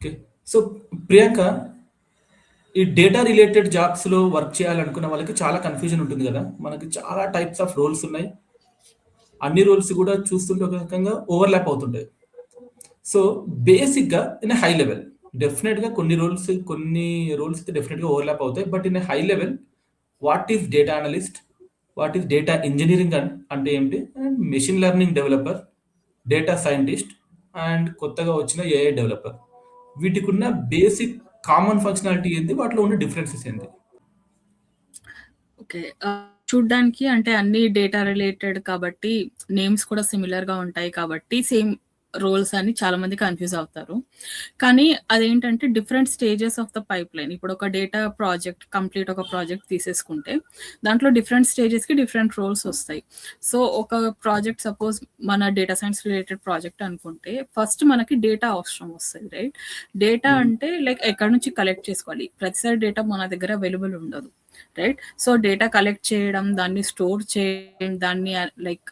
Okay. So, Priyanka, ఈ data related జాబ్స్‌లో work చేయాలనుకున్న వాళ్ళకి చాలా కన్‌ఫ్యూజన్ ఉంటుంది గదా! మనకి చాలా టైప్స్ ఆఫ్ రోల్స్ ఉన్నాయి. అన్ని రోల్స్ గూడా చూస్తుంటే ఒక రకంగా ఓవర్‌లాప్ అవుతుంటాయి. సో, బేసిక్‌గా ఇన్ ఎ హై లెవెల్ డెఫినిట్‌గా కొన్ని రోల్స్ అయితే డెఫినిట్‌గా ఓవర్‌లాప్ అవుతాయి. But in a high level what is data analyst? What is data engineering అంటే ఏంటి? And machine learning developer, data scientist and కొత్తగా వచ్చిన ఏఐ డెవలపర్. వీటికున్న బేసిక్ కామన్ ఫంక్షనాలిటీ ఏంది? వాటిలో ఉన్న డిఫరెన్సెస్ ఏంది? ఓకే. చూడ్డానికి అంటే అన్ని డేటా రిలేటెడ్ కాబట్టి నేమ్స్ కూడా సిమిలర్‌గా ఉంటాయి కాబట్టి సేమ్ రోల్స్ అని చాలా మంది కన్‌ఫ్యూజ్ అవుతారు. కానీ అదేంటంటే different stages of the pipeline. ఇప్పుడు ఒక డేటా ప్రాజెక్ట్ కంప్లీట్ ఒక ప్రాజెక్ట్ తీసేసుకుంటే దాంట్లో డిఫరెంట్ స్టేజెస్‌కి డిఫరెంట్ రోల్స్ వస్తాయి. సో, ఒక ప్రాజెక్ట్ సపోజ్ మన డేటా సైన్స్ రిలేటెడ్ ప్రాజెక్ట్ అనుకుంటే ఫస్ట్ మనకి డేటా అవసరం వస్తది. రైట్? డేటా అంటే లైక్ ఎక్కడి నుంచి కలెక్ట్ చేసుకోవాలి. ప్రతిసారి డేటా మన దగ్గర అవైలబుల్ ఉండదు. రైట్? సో, డేటా కలెక్ట్ చేయడం, దాన్ని స్టోర్ చేయడం, దాన్ని లైక్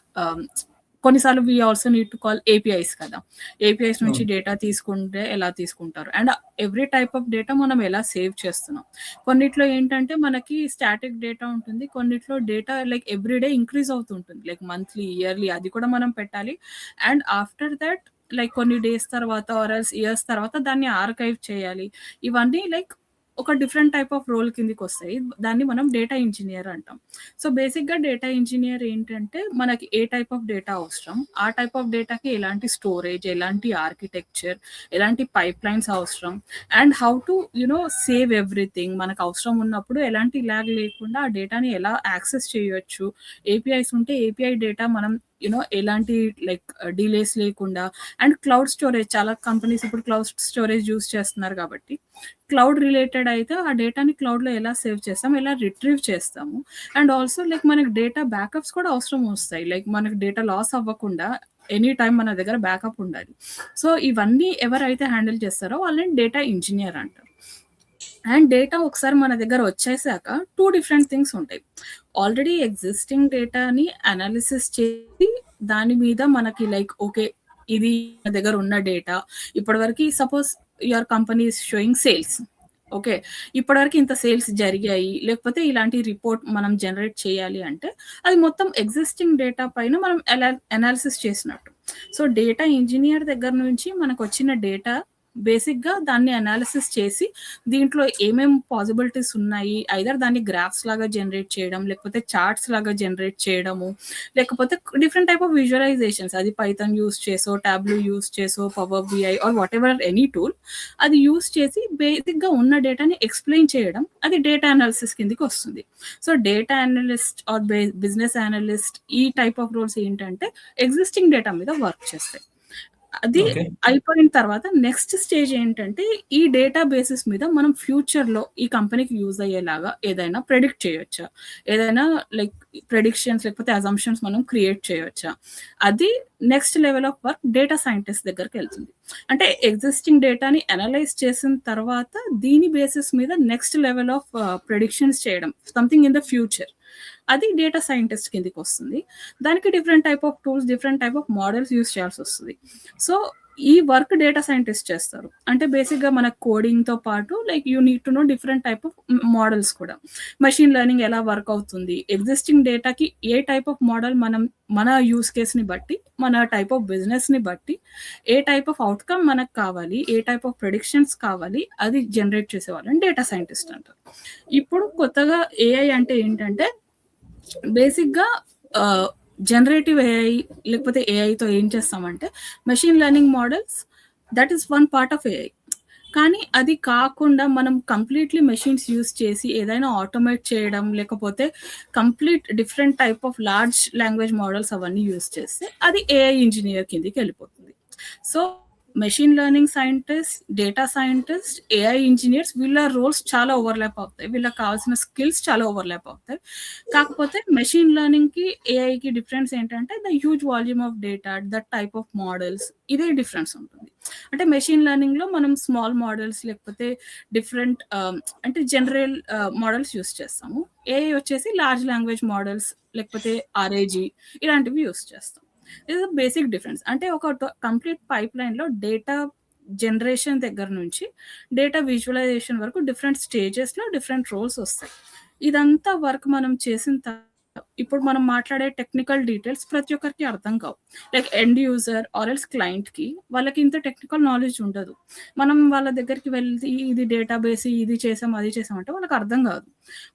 కొన్నిసార్లు we also need to call APIs కదా! ఏపీఐస్ నుంచి అవును. డేటా తీసుకుంటే ఎలా తీసుకుంటారు? And every type of data మనం ఎలా సేవ్ చేస్తున్నాం? కొన్నిట్లో ఏంటంటే మనకి స్టాటిక్ డేటా ఉంటుంది. కొన్నిట్లో data like every day increase అవుతుంటుంది. లైక్ మంత్లీ, ఇయర్లీ అది కూడా మనం పెట్టాలి. అండ్ ఆఫ్టర్ థట్ లైక్ కొన్ని డేస్ తర్వాత ఆర్ ఎల్స్ ఇయర్స్ తర్వాత దాన్ని ఆర్కైవ్ చేయాలి. ఇవన్నీ లైక్ ఒక డిఫరెంట్ టైప్ ఆఫ్ రోల్ కిందకొస్తాయి. దాన్ని మనం డేటా ఇంజినియర్ అంటాం. సో, బేసిక్‌గా డేటా ఇంజినియర్ ఏంటంటే, మనకి ఏ టైప్ ఆఫ్ డేటా అవసరం, ఆ టైప్ ఆఫ్ డేటాకి ఎలాంటి స్టోరేజ్, ఎలాంటి ఆర్కిటెక్చర్, ఎలాంటి పైప్‌లైన్స్ అవసరం and how to save everything. మనకు అవసరం ఉన్నప్పుడు ఎలాంటి ల్యాగ్ లేకుండా ఆ డేటాని ఎలా యాక్సెస్ చేయొచ్చు. ఏపీఐస్ ఉంటే ఏపీఐ డేటా మనం ఎలాంటి లైక్ డిలేస్ లేకుండా అండ్ క్లౌడ్ స్టోరేజ్ చాలా కంపెనీస్ ఇప్పుడు క్లౌడ్ స్టోరేజ్ యూజ్ చేస్తున్నారు కాబట్టి క్లౌడ్ రిలేటెడ్ అయితే ఆ డేటాని క్లౌడ్‌లో ఎలా సేవ్ చేస్తాం, ఎలా రిట్రీవ్ చేస్తాము. అండ్ ఆల్సో లైక్ మనకి డేటా బ్యాకప్స్ కూడా అవసరం వస్తాయి. లైక్ మనకి డేటా లాస్ అవ్వకుండా ఎనీ టైమ్ మన దగ్గర బ్యాకప్ ఉండాలి. సో, ఇవన్నీ ఎవరైతే హ్యాండిల్ చేస్తారో వాళ్ళని డేటా ఇంజినియర్ అంటారు. అండ్ డేటా ఒకసారి మన దగ్గర వచ్చేసాక 2 డిఫరెంట్ థింగ్స్ ఉంటాయి. ఆల్రెడీ ఎగ్జిస్టింగ్ డేటాని అనాలిసిస్ చేసి దాని మీద మనకి లైక్ ఓకే. ఇది మన దగ్గర ఉన్న డేటా. ఇప్పటివరకి suppose your company is showing sales. Okay. ఇప్పటివరకు ఇంత సేల్స్ జరిగాయి. లేకపోతే ఇలాంటి రిపోర్ట్ మనం జనరేట్ చేయాలి అంటే అది మొత్తం ఎగ్జిస్టింగ్ డేటా పైన మనం అనాలిసిస్ చేసినట్టు. సో, డేటా ఇంజినియర్ దగ్గర నుంచి మనకొచ్చిన డేటా బేసిక్‌గా దాన్ని అనాలిసిస్ చేసి దీంట్లో ఏమేం పాసిబిలిటీస్ ఉన్నాయి. ఐదర్ దాన్ని గ్రాఫ్స్ లాగా జనరేట్ చేయడం, లేకపోతే చార్ట్స్ లాగా జనరేట్ చేయడము, లేకపోతే డిఫరెంట్ టైప్ ఆఫ్ విజువలైజేషన్స్ అది పైథాన్ యూజ్ చేసో, టాబ్లూ యూజ్ చేసో, Power BI or whatever any tool అది యూజ్ చేసి బేసిక్‌గా ఉన్న డేటాని ఎక్స్‌ప్లెయిన్ చేయడం. అది డేటా అనాలిసిస్ కిందకి వస్తుంది. So, data analyst or business analyst ఈ టైప్ ఆఫ్ రోల్స్ ఏంటంటే ఎగ్జిస్టింగ్ డేటా మీద వర్క్ చేస్తాయి. అది ఓకే. అయిపోయిన తర్వాత నెక్స్ట్ స్టేజ్ ఏంటంటే, ఈ డేటా బేసిస్ మీద మనం ఫ్యూచర్‌లో ఈ కంపెనీకి యూజ్ అయ్యేలాగా ఏదైనా ప్రెడిక్ట్ చేయొచ్చా? ఏదైనా లైక్ ప్రెడిక్షన్స్ లేకపోతే అజంప్షన్స్ మనం క్రియేట్ చేయొచ్చా? అది next level of work data scientist దగ్గరికెళ్తుంది. అంటే ఎగ్జిస్టింగ్ డేటాని అనలైజ్ చేసిన తర్వాత దీని బేసిస్ మీద నెక్స్ట్ లెవెల్ ఆఫ్ ప్రెడిక్షన్స్ చేయడం. Something in the future. అది డేటా సైంటిస్ట్ కిందకొస్తుంది. దానికి different type of tools, different type of models use చేయాల్సొస్తది. సో, ఈ వర్క్ డేటా సైంటిస్ట్ చేస్తారు. అంటే బేసిక్‌గా మన కోడింగ్‌తో పాటు like you need to know different type of models కూడా. మెషిన్ లెర్నింగ్ ఎలా వర్క్ అవుతుంది? ఎగ్జిస్టింగ్ డేటాకి ఏ టైప్ ఆఫ్ మోడల్ మనం మన యూజ్ కేస్‌ని బట్టి, మన టైప్ ఆఫ్ బిజినెస్‌ని బట్టి, ఏ టైప్ ఆఫ్ ఔట్‌కమ్ మనకు కావాలి, ఏ టైప్ ఆఫ్ ప్రెడిక్షన్స్ కావాలి, అది జనరేట్ చేసేవాళ్ళని డేటా సైంటిస్ట్ అంటారు. ఇప్పుడు కొత్తగా ఏఐ అంటే ఏంటంటే బేసిక్‌గా జనరేటివ్ ఏఐ లేకపోతే ఏఐతో ఏం చేస్తామంటే machine learning models that is one part of AI. కానీ అది కాకుండా మనం కంప్లీట్‌లీ మెషిన్స్ యూజ్ చేసి ఏదైనా ఆటోమేట్ చేయడం లేకపోతే complete different type of large language models అవన్నీ యూజ్ చేస్తే అది ఏఐ ఇంజినియర్ కిందకెళ్ళిపోతుంది. So, machine learning scientist, data scientist, AI engineers వీళ్ళ రోల్స్ చాలా ఓవర్‌లాప్ అవుతాయి. వీళ్ళకి కావాల్సిన స్కిల్స్ చాలా ఓవర్‌లాప్ అవుతాయి. కాకపోతే మెషిన్ లెర్నింగ్‌కి, ఏఐకి డిఫరెన్స్ ఏంటంటే the huge volume of data, the type of models ఇదే డిఫరెన్స్ ఉంటుంది. అంటే మెషిన్ లెర్నింగ్‌లో మనం స్మాల్ మోడల్స్ లేకపోతే డిఫరెంట్ అంటే జనరల్ మోడల్స్ యూజ్ చేస్తాము. ఏఐ వచ్చేసి లార్జ్ లాంగ్వేజ్ మోడల్స్ లేకపోతే ఆర్ఏజీ ఇలాంటివి యూజ్ చేస్తాం. ఇది బేసిక్ డిఫరెన్స్. అంటే ఒక కంప్లీట్ పైప్‌లైన్‌లో డేటా జనరేషన్ దగ్గర నుంచి డేటా విజువలైజేషన్ వరకు డిఫరెంట్ స్టేజెస్‌లో డిఫరెంట్ రోల్స్ వస్తాయి. ఇదంతా వర్క్ మనం చేసిన ఇప్పుడు మనం మాట్లాడే టెక్నికల్ డీటెయిల్స్ ప్రతి ఒక్కరికి అర్థం కావు. Like end user or else క్లయింట్‌కి వాళ్ళకి ఇంత టెక్నికల్ నాలెడ్జ్ ఉండదు. మనం వాళ్ళ దగ్గరికి వెళ్లి ఇది డేటాబేస్ ఇది చేసాం, అది చేసాం అంటే వాళ్ళకి అర్థం కాదు.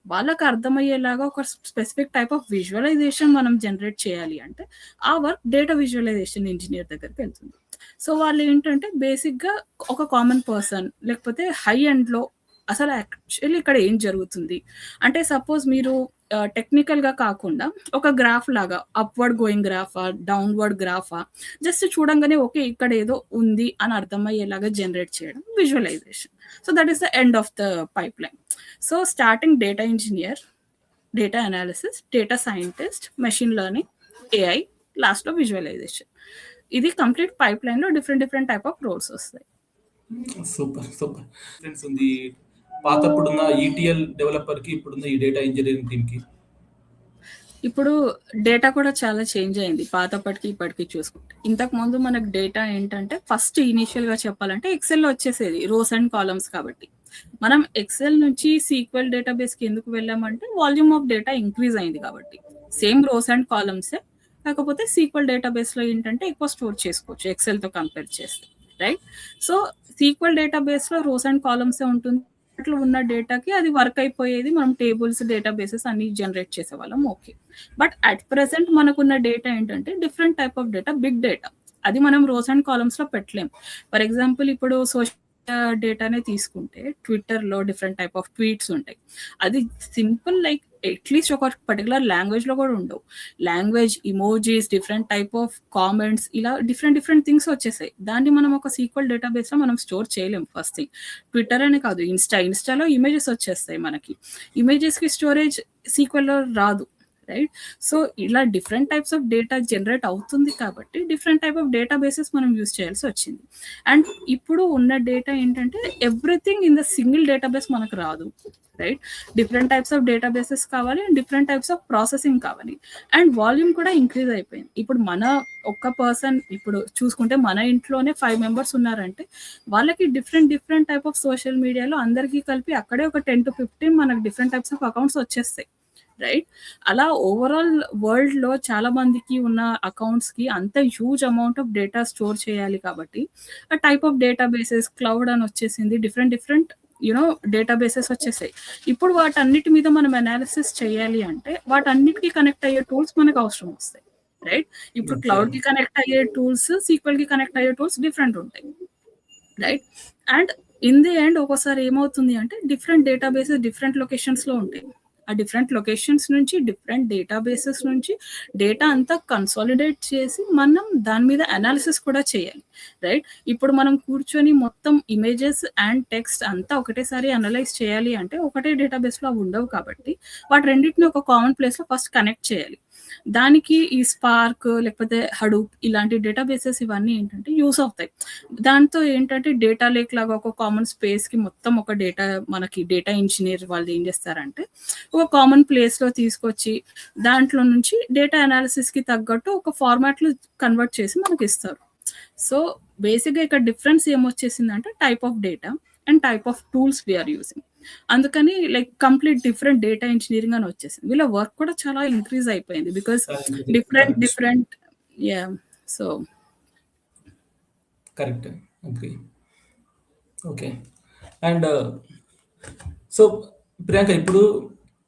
వాళ్ళకి అర్థమయ్యేలాగా ఒక స్పెసిఫిక్ టైప్ ఆఫ్ విజువలైజేషన్ మనం జనరేట్ చేయాలి అంటే ఆ వర్క్ డేటా విజువలైజేషన్ ఇంజినియర్ దగ్గరికి వెళ్తుంది. సో వాళ్ళు ఏంటంటే బేసిక్‌గా ఒక కామన్ పర్సన్ లేకపోతే హై ఎండ్‌లో అసలు యాక్చువల్లీ ఇక్కడ ఏం జరుగుతుంది అంటే సపోజ్ మీరు టెక్నికల్‌గా కాకుండా ఒక గ్రాఫ్ లాగా అప్‌వర్డ్ గోయింగ్ గ్రాఫా, డౌన్‌వర్డ్ గ్రాఫా జస్ట్ చూడంగానే ఓకే ఇక్కడ ఏదో ఉంది అని అర్థమయ్యేలాగా జనరేట్ చేయడం visualisation. So that is the end of the pipeline. So starting data engineer, data analysis, data scientist, machine learning, AI, లాస్ట్‌లో విజువలైజేషన్. ఇది కంప్లీట్ పైప్‌లైన్‌లో డిఫరెంట్ టైప్ ఆఫ్ రోల్స్ వస్తాయి. సూపర్. డిఫరెన్స్ ఉంది పాతప్పుడున్న ఈటీఎల్ డెవలపర్‌కి ఇప్పుడున్న ఈ డేటా ఇంజినీరింగ్ టీమ్‌కి. ఇప్పుడు డేటా కూడా చాలా చేంజ్ అయింది పాతప్పటికి ఇప్పటికి చూసుకుంటే. ఇంతకుముందు మనకు డేటా ఏంటంటే ఫస్ట్ ఇనీషియల్‌గా చెప్పాలంటే ఎక్సెల్‌లో వచ్చేసేది రోస్ అండ్ కాలమ్స్ కాబట్టి. మనం ఎక్సెల్ నుంచి సీక్వెల్ డేటాబేస్‌కి ఎందుకు వెళ్ళామంటే వాల్యూమ్ ఆఫ్ డేటా ఇంక్రీజ్ అయింది కాబట్టి. సేమ్ రోస్ అండ్ కాలమ్సే కాకపోతే సీక్వెల్ డేటాబేస్‌లో ఏంటంటే ఎక్కువ స్టోర్ చేసుకోవచ్చు ఎక్సెల్‌తో కంపేర్ చేస్తే. రైట్? సో సీక్వెల్ డేటాబేస్‌లో రోస్ అండ్ కాలమ్సే ఉంటుంది. దాంట్లో ఉన్న డేటాకి అది వర్క్ అయిపోయేది. మనం టేబుల్స్, డేటాబేసెస్ అన్ని జనరేట్ చేసేవాళ్ళం ఓకే. బట్ అట్ ప్రెజెంట్ మనకున్న డేటా ఏంటంటే different type of data, big data. అది మనం రోస్ అండ్ కాలమ్స్‌లో పెట్టలేం. ఫర్ ఎగ్జాంపుల్ ఇప్పుడు సోషల్ డేటానే తీసుకుంటే ట్విట్టర్‌లో డిఫరెంట్ టైప్ ఆఫ్ ట్వీట్స్ ఉంటాయి. అది సింపుల్ లైక్ అట్‌లీస్ట్ ఒక పర్టిక్యులర్ లాంగ్వేజ్‌లో కూడా ఉండవు. Language, emojis, different type of comments ఇలా డిఫరెంట్ థింగ్స్ వచ్చేసాయి. దాన్ని మనం ఒక సీక్వెల్ డేటాబేస్‌లో మనం స్టోర్ చేయలేం ఫస్ట్ థింగ్. ట్విట్టర్ అనే కాదు ఇన్‌స్టాలో ఇమేజెస్ వచ్చేస్తాయి మనకి. ఇమేజెస్‌కి స్టోరేజ్ సీక్వెల్‌లో రాదు. రైట్? సో ఇలా different types of data generate అవుతుంది కాబట్టి డిఫరెంట్ టైప్ ఆఫ్ డేటాబేసెస్ మనం యూజ్ చేయాల్సి వచ్చింది. అండ్ ఇప్పుడు ఉన్న డేటా ఏంటంటే everything in the single database మనకు రాదు. Right? Different types of databases కావాలి and different types of processing కావాలి. అండ్ వాల్యూమ్ కూడా ఇంక్రీజ్ అయిపోయింది. ఇప్పుడు మన ఒక్క పర్సన్ ఇప్పుడు చూసుకుంటే మన ఇంట్లోనే 5 మెంబర్స్ ఉన్నారంటే వాళ్ళకి డిఫరెంట్ టైప్ ఆఫ్ సోషల్ మీడియాలో అందరికీ కలిపి అక్కడే ఒక 10-15 మనకు డిఫరెంట్ టైప్స్ ఆఫ్ అకౌంట్స్ వచ్చేస్తాయి. రైట్? అలా ఓవరాల్ వరల్డ్‌లో చాలా మందికి ఉన్న అకౌంట్స్‌కి అంత huge amount of data store చేయాలి కాబట్టి ఆ టైప్ ఆఫ్ డేటాబేసెస్ క్లౌడ్ అని వచ్చేసింది. డిఫరెంట్ డేటాబేసెస్ వచ్చేసాయి. ఇప్పుడు వాటన్నిటి మీద మనం అనాలిసిస్ చేయాలి అంటే వాటన్నిటికి కనెక్ట్ అయ్యే టూల్స్ మనకు అవసరం వస్తాయి. రైట్? ఇప్పుడు క్లౌడ్‌కి కనెక్ట్ అయ్యే టూల్స్, సీక్వెల్‌కి కనెక్ట్ అయ్యే టూల్స్ డిఫరెంట్ ఉంటాయి. Right? And in the end ఒక్కోసారి ఏమవుతుంది అంటే డిఫరెంట్ డేటాబేసెస్ డిఫరెంట్ లొకేషన్స్‌లో ఉంటాయి. ఆ డిఫరెంట్ లొకేషన్స్ నుంచి డిఫరెంట్ డేటాబేసెస్ నుంచి డేటా అంతా కన్సాలిడేట్ చేసి మనం దాని మీద అనాలిసిస్ కూడా చేయాలి. రైట్? ఇప్పుడు మనం కూర్చొని మొత్తం ఇమేజెస్ అండ్ టెక్స్ట్ అంతా ఒకటేసారి అనలైజ్ చేయాలి అంటే ఒకటే డేటాబేస్‌లో అవి ఉండవు కాబట్టి వాటి రెండిటిని ఒక కామన్ ప్లేస్‌లో ఫస్ట్ కనెక్ట్ చేయాలి. దానికి ఈ స్పార్క్ లేకపోతే హడూప్ ఇలాంటి డేటాబేసెస్ ఇవన్నీ ఏంటంటే యూస్ అవుతాయి. దాంతో ఏంటంటే డేటా లేక్ లాగా ఒక కామన్ స్పేస్‌కి మొత్తం ఒక మనకి డేటా ఇంజినీర్ వాళ్ళు ఏం చేస్తారంటే ఒక కామన్ ప్లేస్‌లో తీసుకొచ్చి దాంట్లో నుంచి డేటా అనాలిసిస్‌కి తగ్గట్టు ఒక ఫార్మాట్‌లో కన్వర్ట్ చేసి మనకిస్తారు. సో బేసిక్‌గా ఇక్కడ డిఫరెన్స్ ఏమొచ్చేసిందంటే type of data and type of tools we are using. అందుకని like complete different data engineering అని వచ్చేసింది. వీళ్ళ వర్క్ కూడా చాలా ఇంక్రీజ్ అయిపోయింది because different yeah! So correct. Okay. Okay. And so Priyanka ఇప్పుడు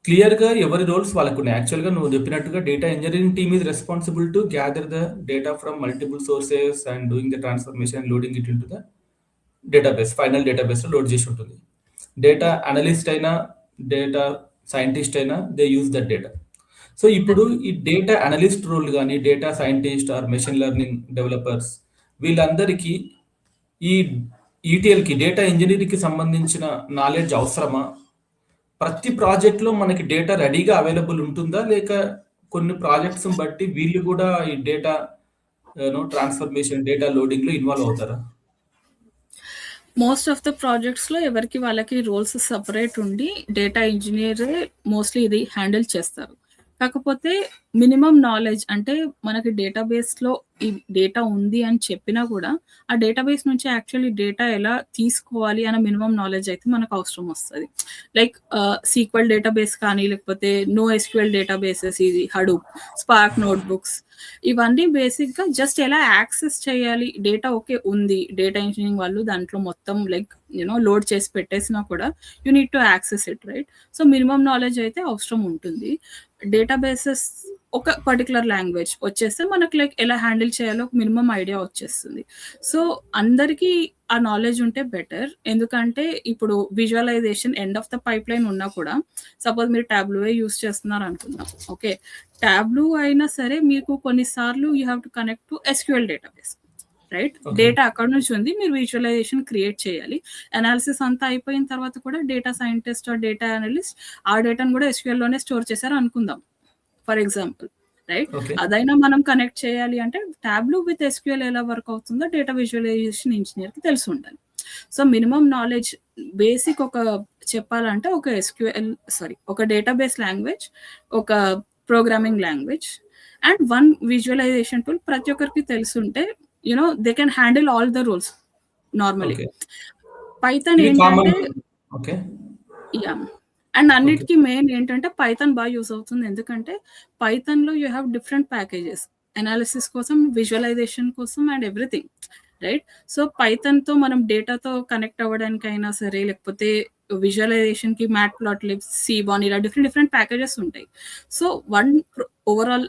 క్లియర్‌గా ఎవరి రోల్స్ వాళ్ళకున్నాయి. యాక్చువల్‌గా నువ్వు చెప్పినట్టుగా data engineering team is responsible to gather the data from multiple sources and doing the transformation and loading it into the database. Final డేటాబేస్‌లో load చేసి ఉంటుంది. డేటా అనలిస్ట్ అయినా, డేటా సైంటిస్ట్ అయినా they use that data. So ఇప్పుడు ఈ data analyst role గానీ, data scientist or machine learning developers వీళ్ళందరికీ ఈ ఈటీఎల్‌కి డేటా ఇంజినీరింగ్‌కి సంబంధించిన నాలెడ్జ్ అవసరమా? ప్రతి ప్రాజెక్ట్‌లో మనకి డేటా రెడీగా అవైలబుల్ ఉంటుందా? లేక కొన్ని ప్రాజెక్ట్స్‌ని బట్టి వీళ్ళు కూడా ఈ డేటా ట్రాన్స్ఫర్మేషన్, డేటా లోడింగ్‌లో ఇన్వాల్వ్ అవుతారా? మోస్ట్ ఆఫ్ ద ప్రాజెక్ట్స్‌లో ఎవరికి వాళ్ళకి రోల్స్ సెపరేట్ ఉండి డేటా ఇంజినీరే మోస్ట్‌లీ ఇది హ్యాండిల్ చేస్తారు. కాకపోతే మినిమం నాలెడ్జ్ అంటే మనకి డేటాబేస్‌లో ఈ డేటా ఉంది అని చెప్పినా కూడా, ఆ డేటాబేస్ నుంచి యాక్చువల్లీ డేటా ఎలా తీసుకోవాలి అన్న మినిమం నాలెడ్జ్ అయితే మనకు అవసరం వస్తది. లైక్ సీక్వెల్ డేటాబేస్ కానీ, లేకపోతే NoSQL డేటాబేసెస్, ఇది హడూప్, స్పార్క్ నోట్‌బుక్స్, ఇవన్నీ బేసిక్‌గా జస్ట్ ఎలా యాక్సెస్ చేయాలి, డేటా ఓకే ఉంది. డేటా ఇంజినీరింగ్ వాళ్ళు దాంట్లో మొత్తం లైక్ లోడ్ చేసి పెట్టేసినా కూడా you need to access it, right? So, minimum knowledge అయితే అవసరం ఉంటుంది. డేటాబేసెస్ ఒక పర్టిక్యులర్ లాంగ్వేజ్ వచ్చేస్తే మనకు లైక్ ఎలా హ్యాండిల్ చేయాలో ఒక మినిమం ఐడియా వచ్చేస్తుంది. సో, అందరికీ ఆ నాలెడ్జ్ ఉంటే బెటర్. ఎందుకంటే ఇప్పుడు visualisation end of the pipeline ఉన్నా కూడా, సపోజ్ మీరు టాబ్లూయే యూజ్ చేస్తున్నారు అనుకుందాం. ఓకే. టాబ్లూ అయినా సరే మీకు కొన్నిసార్లు you have to connect to SQL database, right? Okay. Data అక్కడి నుంచి ఉంది. మీరు విజువలైజేషన్ క్రియేట్ చేయాలి. అనాలిసిస్ అంతా అయిపోయిన తర్వాత కూడా data scientist or data analyst ఆ డేటాను కూడా SQL లోనే స్టోర్ చేశారు అనుకుందాం, ఫర్ ఎగ్జాంపుల్, రైట్? ఓకే. అదైనా మనం కనెక్ట్ చేయాలి అంటే టాబ్లూ విత్ SQL ఎలా వర్క్ అవుతుందో డేటా విజువలైజేషన్ ఇంజినీర్‌కి తెలిసి ఉండాలి. సో, మినిమం నాలెడ్జ్ బేసిక్ ఒక చెప్పాలంటే ఒక డేటాబేస్ లాంగ్వేజ్, ఒక programming language and one visualisation tool ప్రతి ఒక్కరికి తెలిసుంటే they can handle all the roles normally. Okay. Python ఇవి కామన్. ఏంటంటే ఓకే. యాహ్! And okay. అన్నిటికి మెయిన్ ఏంటంటే పైథాన్ బాగా యూజ్ అవుతుంది. ఎందుకంటే పైథాన్‌లో you have different packages. Analysis కోసం, విజువలైజేషన్ కోసం అండ్ ఎవ్రీథింగ్, రైట్? సో, పైథాన్‌తో మనం డేటాతో కనెక్ట్ అవ్వడానికైనా సరే, లేకపోతే విజువలైజేషన్‌కి మ్యాట్‌ప్లాట్‌లిబ్, సీబాన్ ఇలా డిఫరెంట్ ప్యాకేజెస్ ఉంటాయి. సో, ఓవరాల్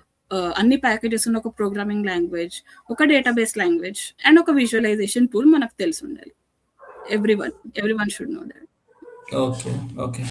అన్ని ప్యాకేజెస్ ఉన్న ఒక ప్రోగ్రామింగ్ లాంగ్వేజ్, ఒక డేటాబేస్ లాంగ్వేజ్ అండ్ ఒక విజువలైజేషన్ టూల్ మనకు తెలిసుండాలి. Everyone should know that. Okay. Okay.